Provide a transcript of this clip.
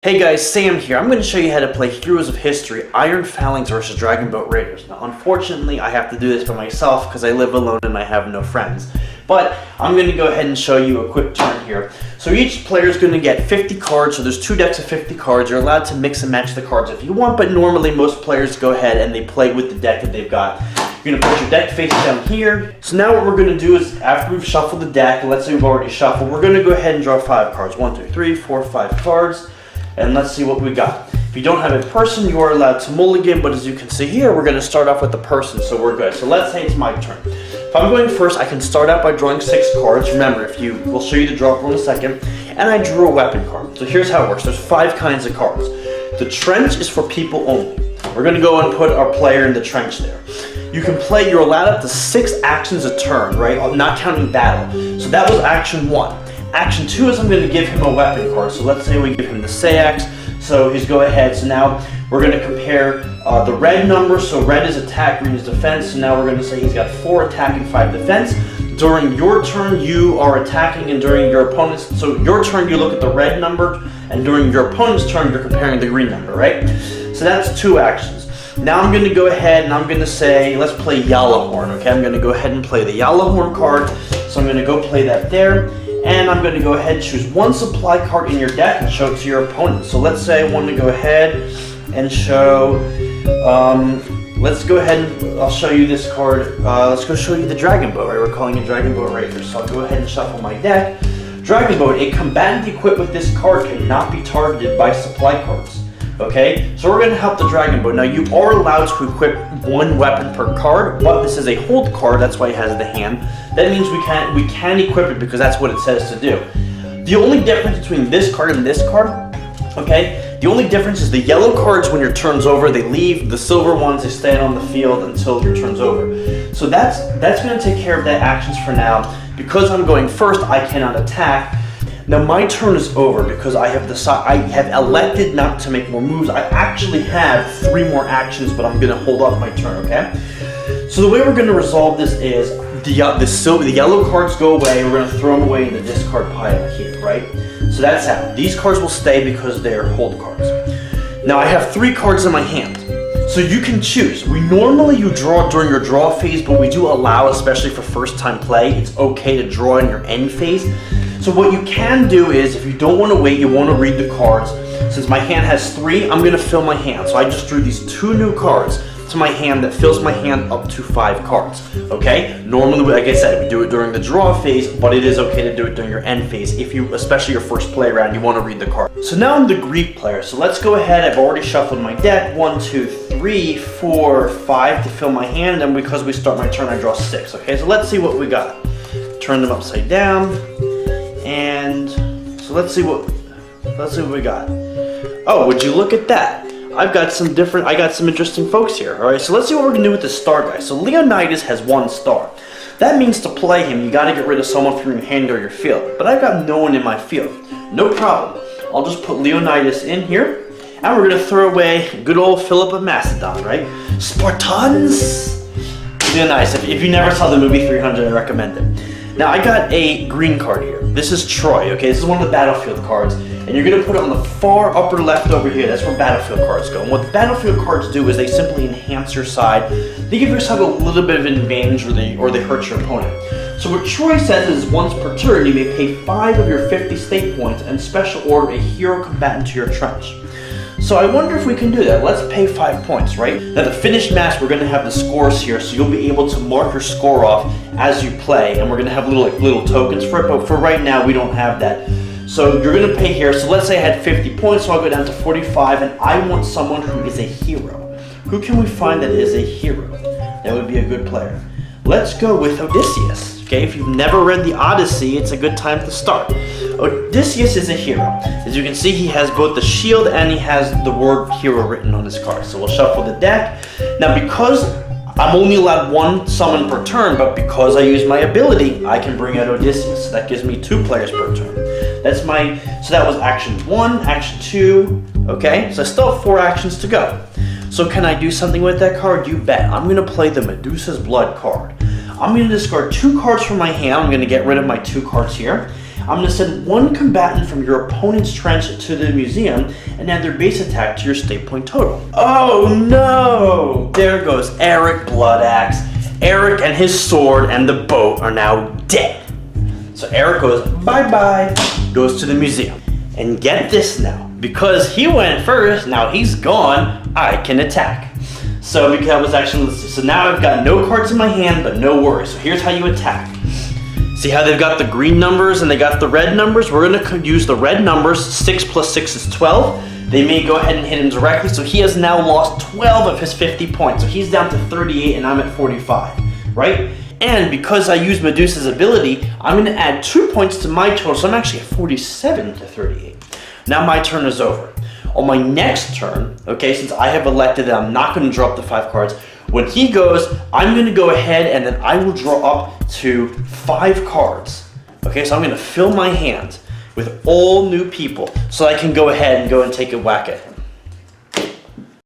Hey guys, Sam here. I'm going to show you how to play Heroes of History, Iron Phalanx versus Dragonboat Raiders. Now, unfortunately, I have to do this by myself because I live alone and I have no friends. But I'm going to go ahead and show you a quick turn here. So each player is going to get 50 cards, so there's 2 decks of 50 cards. You're allowed to mix and match the cards if you want, but normally most players go ahead and they play with the deck that they've got. You're going to put your deck face down here. So now what we're going to do is, after we've shuffled the deck, let's say we've already shuffled, we're going to go ahead and draw 5 cards. 1, 2, 3, 4, 5 cards. And let's see what we got. If you don't have a person, you are allowed to mulligan, but as you can see here, we're going to start off with the person, so we're good. So let's say it's my turn. If I'm going first, I can start out by drawing 6 cards. Remember, we'll show you the draw in a second. And I drew a weapon card. So here's how it works. There's 5 kinds of cards. The trench is for people only. We're going to go and put our player in the trench there. You can play, you're allowed up to 6 actions a turn, right? Not counting battle. So that was action 1. Action 2 is I'm going to give him a weapon card. So let's say we give him the Phalanx. So he's go ahead. So now we're going to compare the red numbers. So red is attack, green is defense. So now we're going to say he's got 4 attack and 5 defense. During your turn, you are attacking, and during your opponent's, so your turn, you look at the red number, and during your opponent's turn, you're comparing the green number, right? So that's 2 actions. Now I'm going to go ahead and I'm going to say, let's play Yellowhorn, okay? I'm going to go ahead and play the Yellowhorn card. So I'm going to go play that there. And I'm going to go ahead and choose 1 supply card in your deck and show it to your opponent. So let's say I want to go ahead and show, let's go ahead and I'll show you this card. Let's go show you the Dragonboat, right? We're calling it Dragonboat Raiders. So I'll go ahead and shuffle my deck. Dragonboat, a combatant equipped with this card cannot be targeted by supply cards. Okay, so we're going to help the Dragonboat. Now you are allowed to equip 1 weapon per card, but this is a hold card, that's why it has the hand. That means we can equip it because that's what it says to do. The only difference between this card and this card, okay, the only difference is the yellow cards, when your turn's over, they leave. The silver ones, they stay on the field until your turn's over. So that's going to take care of that actions for now. Because I'm going first, I cannot attack. Now my turn is over because I have elected not to make more moves. I actually have 3 more actions, but I'm going to hold off my turn, okay? So the way we're going to resolve this is the yellow cards go away. We're going to throw them away in the discard pile here, right? So that's how. These cards will stay because they're hold cards. Now I have 3 cards in my hand. So you can choose. You draw during your draw phase, but we do allow, especially for first time play, it's okay to draw in your end phase. So what you can do is, if you don't want to wait, you want to read the cards. Since my hand has 3, I'm going to fill my hand. So I just drew these 2 new cards to my hand that fills my hand up to 5 cards. Okay? Normally, like I said, we do it during the draw phase, but it is okay to do it during your end phase. If you, especially your first play round, you want to read the card. So now I'm the Greek player. So let's go ahead. I've already shuffled my deck. 1, 2, 3, 4, 5 to fill my hand. And because we start my turn, I draw 6. Okay? So let's see what we got. Turn them upside down. And so let's see what we got. Oh, would you look at that? I got some interesting folks here. All right, so let's see what we're gonna do with the star guy. So Leonidas has 1 star. That means to play him, you gotta get rid of someone from your hand or your field. But I've got no one in my field. No problem. I'll just put Leonidas in here, and we're gonna throw away good old Philip of Macedon, right? Spartans. Leonidas. If you never saw the movie 300, I recommend it. Now I got a green card here. This is Troy, okay? This is one of the battlefield cards. And you're gonna put it on the far upper left over here. That's where battlefield cards go. And what the battlefield cards do is they simply enhance your side. They give yourself a little bit of an advantage, or they hurt your opponent. So what Troy says is, once per turn, you may pay 5 of your 50 state points and special order a hero combatant to your trench. So I wonder if we can do that. Let's pay 5 points, right? Now the finished match, we're going to have the scores here, so you'll be able to mark your score off as you play, and we're going to have little tokens for it, but for right now, we don't have that. So you're going to pay here. So let's say I had 50 points, so I'll go down to 45, and I want someone who is a hero. Who can we find that is a hero? That would be a good player. Let's go with Odysseus. Okay, if you've never read the Odyssey, it's a good time to start. Odysseus is a hero. As you can see, he has both the shield and he has the word hero written on his card. So we'll shuffle the deck. Now because I'm only allowed 1 summon per turn, but because I use my ability, I can bring out Odysseus. So that gives me 2 players per turn. So that was action 1, action 2, okay? So I still have 4 actions to go. So can I do something with that card? You bet. I'm gonna play the Medusa's Blood card. I'm gonna discard 2 cards from my hand. I'm gonna get rid of my 2 cards here. I'm going to send one combatant from your opponent's trench to the museum and add their base attack to your stake point total. Oh no! There goes Eric Bloodaxe. Eric and his sword and the boat are now dead. So Eric goes bye-bye, goes to the museum. And get this now, because he went first, now he's gone, I can attack. So because I was actually, so now I've got no cards in my hand, but no worries. So here's how you attack. See how they've got the green numbers and they got the red numbers? We're gonna use the red numbers. 6 plus 6 is 12. They may go ahead and hit him directly, so he has now lost 12 of his 50 points. So he's down to 38 and I'm at 45, right? And because I used Medusa's ability, I'm gonna add 2 points to my total, so I'm actually at 47 to 38. Now my turn is over. On my next turn, okay, since I have elected that I'm not gonna draw up the 5 cards, when he goes, I'm gonna go ahead and then I will draw up to 5 cards. Okay, so I'm gonna fill my hand with all new people so I can go ahead and take a whack at him.